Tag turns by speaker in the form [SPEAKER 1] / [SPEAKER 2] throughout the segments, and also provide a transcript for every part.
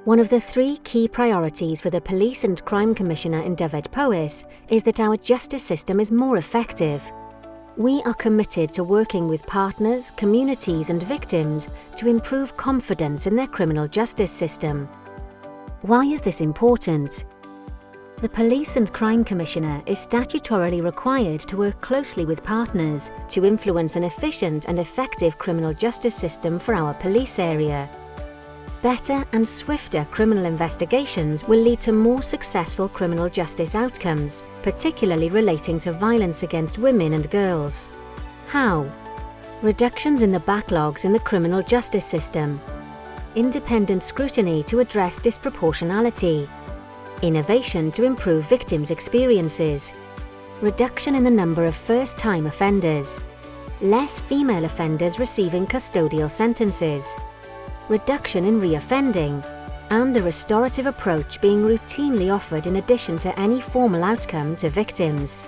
[SPEAKER 1] One of the 3 key priorities for the Police and Crime Commissioner in Dyfed-Powys is that our justice system is more effective. We are committed to working with partners, communities and victims to improve confidence in their criminal justice system. Why is this important? The Police and Crime Commissioner is statutorily required to work closely with partners to influence an efficient and effective criminal justice system for our police area. Better and swifter criminal investigations will lead to more successful criminal justice outcomes, particularly relating to violence against women and girls. How? Reductions in the backlogs in the criminal justice system. Independent scrutiny to address disproportionality. Innovation to improve victims' experiences. Reduction in the number of first-time offenders. Less female offenders receiving custodial sentences. Reduction in reoffending, and a restorative approach being routinely offered in addition to any formal outcome to victims.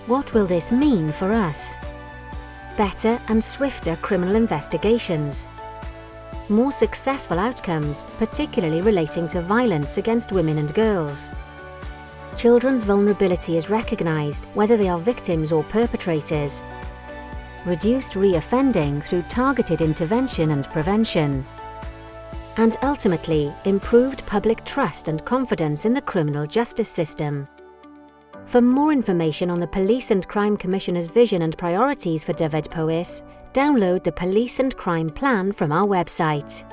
[SPEAKER 1] What will this mean for us? Better and swifter criminal investigations. More successful outcomes, particularly relating to violence against women and girls. Children's vulnerability is recognised, whether they are victims or perpetrators. Reduced reoffending through targeted intervention and prevention. And ultimately, improved public trust and confidence in the criminal justice system. For more information on the Police and Crime Commissioner's vision and priorities for Dyfed-Powys, download the Police and Crime Plan from our website.